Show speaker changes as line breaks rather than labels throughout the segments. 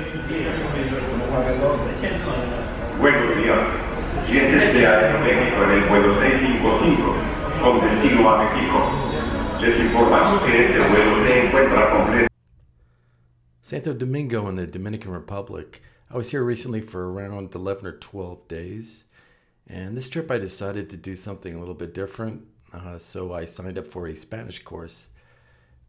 Buenos días. Clientes de Aeroméxico en el vuelo 655 con destino a México. Les informamos que este vuelo se encuentra completo.
Santo Domingo in the Dominican Republic. I was here recently for around 11 or 12 days. And this trip I decided to do something a little bit different. So I signed up for a Spanish course.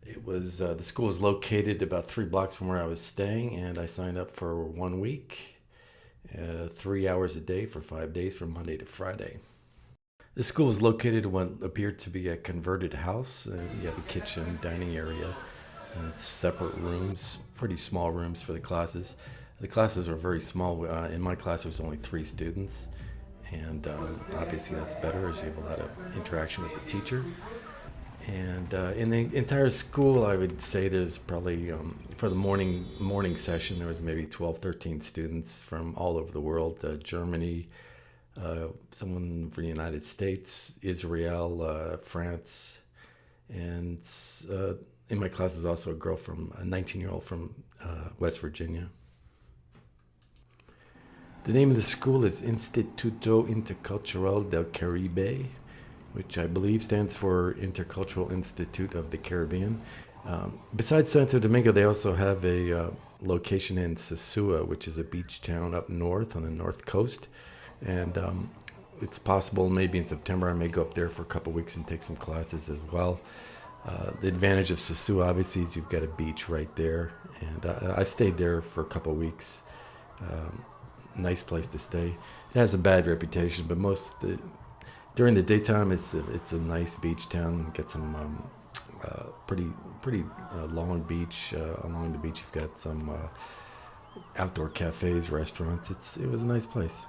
It was the school is located about 3 blocks from where I was staying, and I signed up for 1 week, 3 hours a day for 5 days from Monday to Friday. The school is located in what appeared to be a converted house. You have a kitchen, dining area, and separate rooms, pretty small rooms for the classes. The classes are very small. In my class, there's only 3 students, and obviously that's better as you have a lot of interaction with the teacher. And in the entire school, I would say there's probably, for the morning session, there was maybe 12, 13 students from all over the world, Germany, someone from the United States, Israel, France, and in my class is also a 19-year-old from West Virginia. The name of the school is Instituto Intercultural del Caribe, which I believe stands for Intercultural Institute of the Caribbean. Besides Santo Domingo, they also have a location in Sosua, which is a beach town up north on the north coast. And it's possible maybe in September I may go up there for a couple weeks and take some classes as well. The advantage of Sosua, obviously, is you've got a beach right there. And I stayed there for a couple weeks. Nice place to stay. It has a bad reputation, but during the daytime, it's a nice beach town. Get some pretty long beach. Along the beach, you've got some outdoor cafes, restaurants. It was a nice place.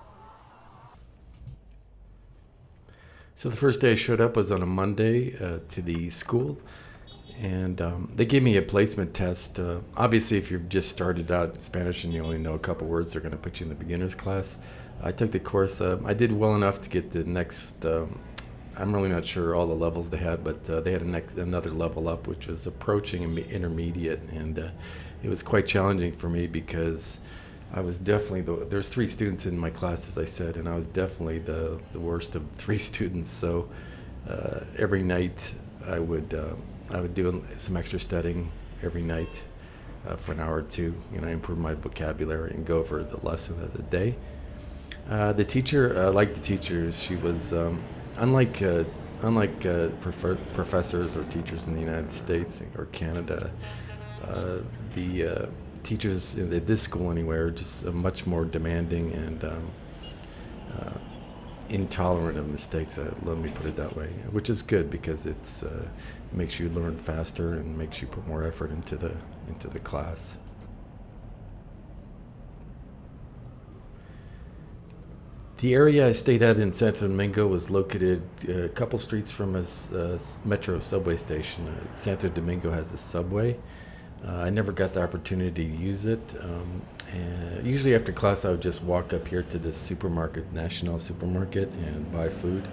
So the first day I showed up was on a Monday to the school, and they gave me a placement test. Obviously, if you've just started out in Spanish and you only know a couple words, they're going to put you in the beginner's class. I took the course. I did well enough to get the next. I'm really not sure all the levels they had, but they had another level up, which was approaching intermediate, and it was quite challenging for me because I was definitely there's 3 students in my class, as I said, and I was definitely the worst of 3 students. So every night I would do some extra studying every night for an hour or two. Improve my vocabulary and go over the lesson of the day. The teacher, like the teachers, she was unlike professors or teachers in the United States or Canada. The teachers at this school, anyway, are just much more demanding and intolerant of mistakes. Let me put it that way, which is good because it makes you learn faster and makes you put more effort into the class. The area I stayed at in Santo Domingo was located a couple streets from a metro subway station. Santo Domingo has a subway. I never got the opportunity to use it. And usually after class, I would just walk up here to the supermarket, National Supermarket, and buy food.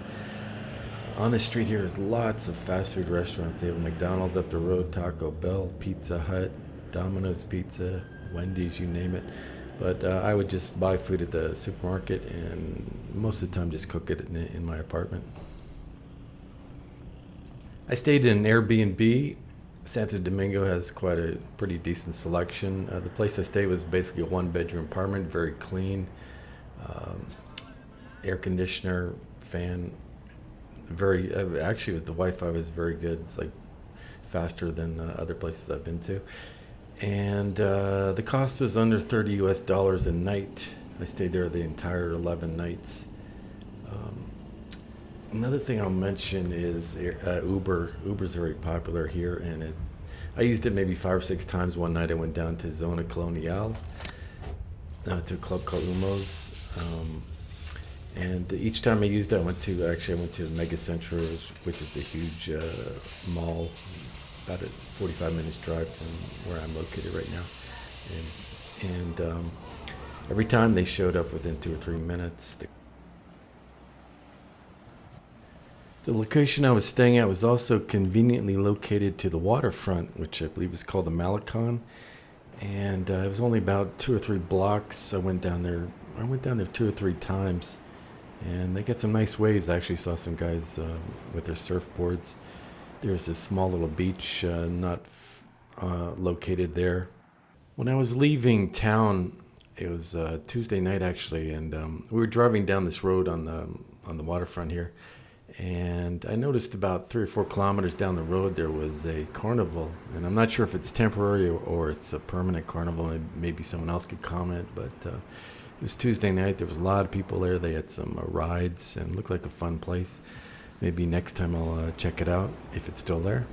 On the street here is lots of fast food restaurants. They have McDonald's up the road, Taco Bell, Pizza Hut, Domino's Pizza, Wendy's, you name it. But I would just buy food at the supermarket and most of the time just cook it in my apartment. I stayed in an Airbnb. Santo Domingo has quite a pretty decent selection. The place I stayed was basically a 1-bedroom apartment, very clean, air conditioner, fan. Actually with the Wi-Fi was very good. It's like faster than other places I've been to. And the cost was under $30 a night. I stayed there the entire 11 nights. Another thing I'll mention is Uber. Uber's very popular here, and I used it maybe 5 or 6 times. One night I went down to Zona Colonial, to a club called Umos. And each time I used it, I went to the Mega Central, which is a huge mall, about a 45 minutes drive from where I'm located right now. And every time they showed up within 2 or 3 minutes. The location I was staying at was also conveniently located to the waterfront, which I believe is called the Malecon. and it was only about 2 or 3 blocks. I went down there. I went down there 2 or 3 times, and they get some nice waves. I actually saw some guys with their surfboards. There's this small little beach not located there. When I was leaving town, it was Tuesday night actually, and we were driving down this road on the waterfront here, and I noticed about 3 or 4 kilometers down the road there was a carnival, and I'm not sure if it's temporary or it's a permanent carnival. And maybe someone else could comment, but it was Tuesday night. There was a lot of people there. They had some rides and looked like a fun place. Maybe next time I'll check it out if it's still there.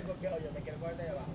Porque oye, me quiero cortar de abajo.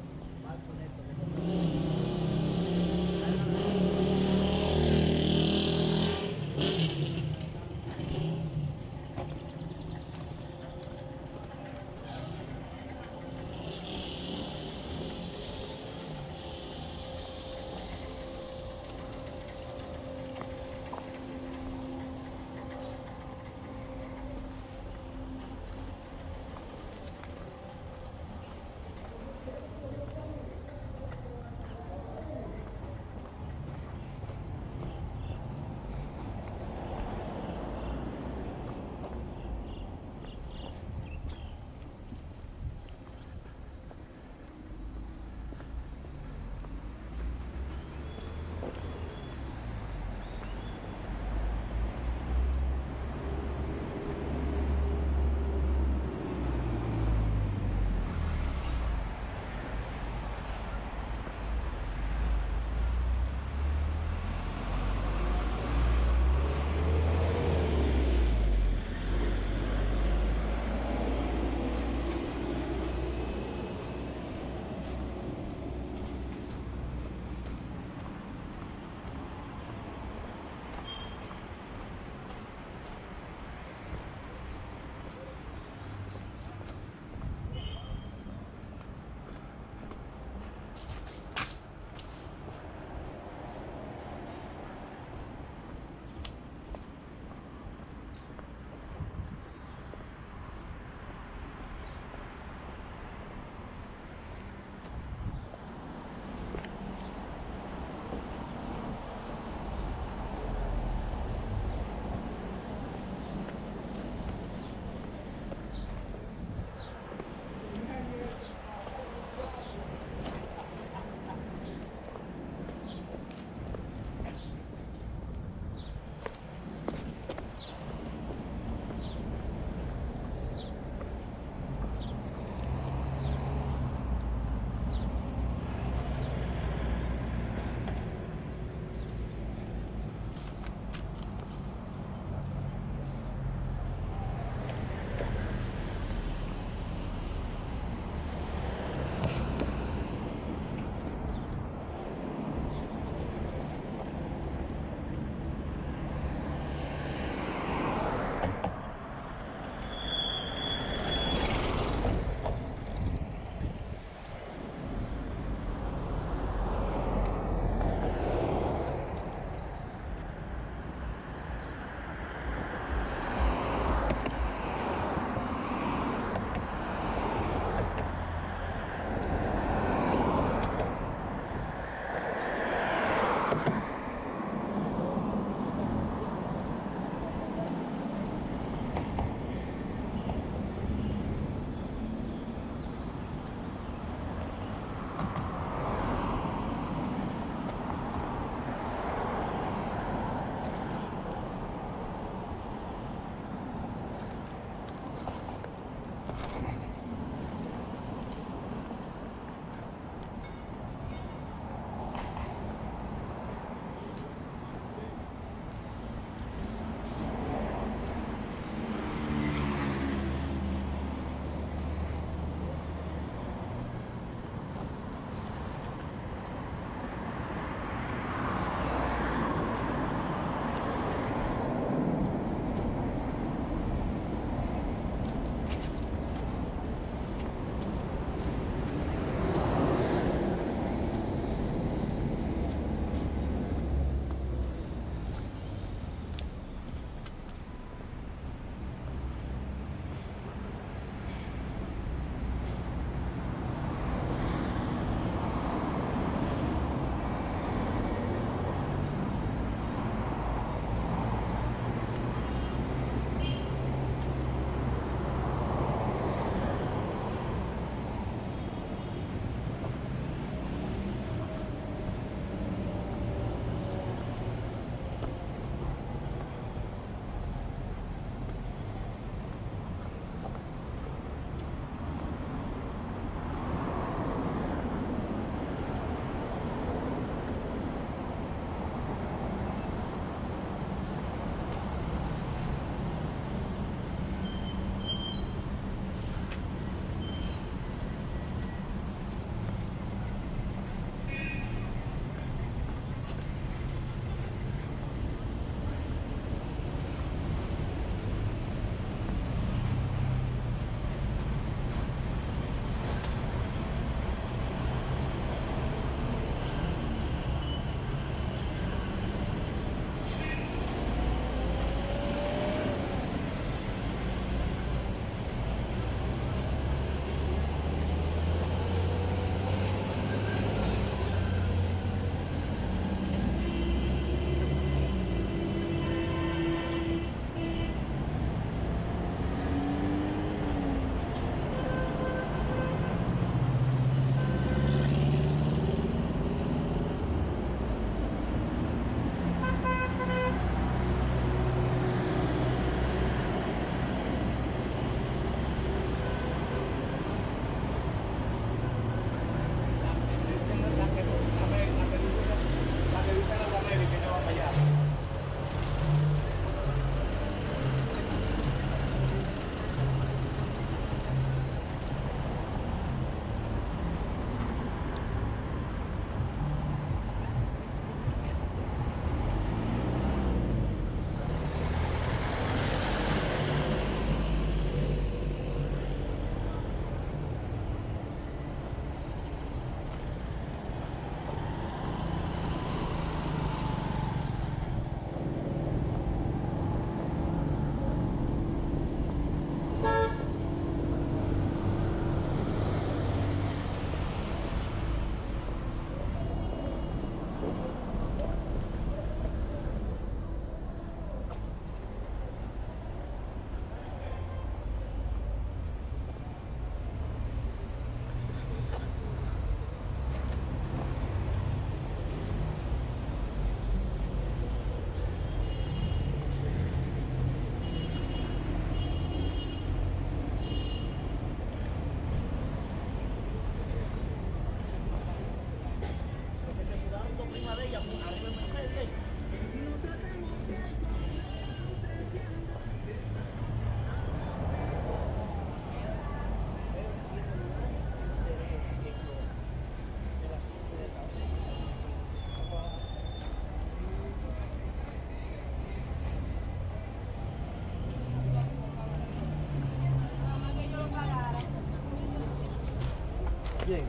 ¿Quién?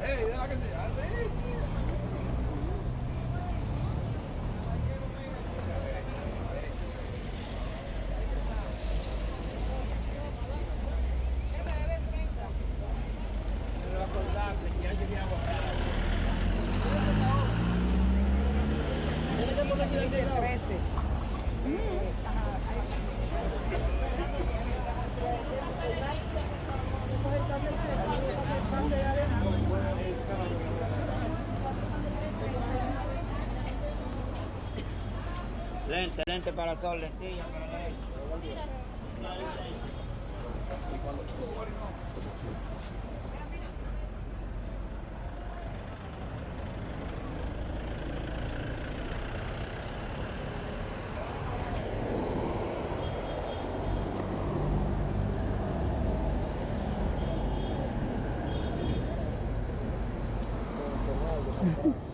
Tiene que poner aquí del lado.
Lente para sol, lentilla para leer.
Con algo,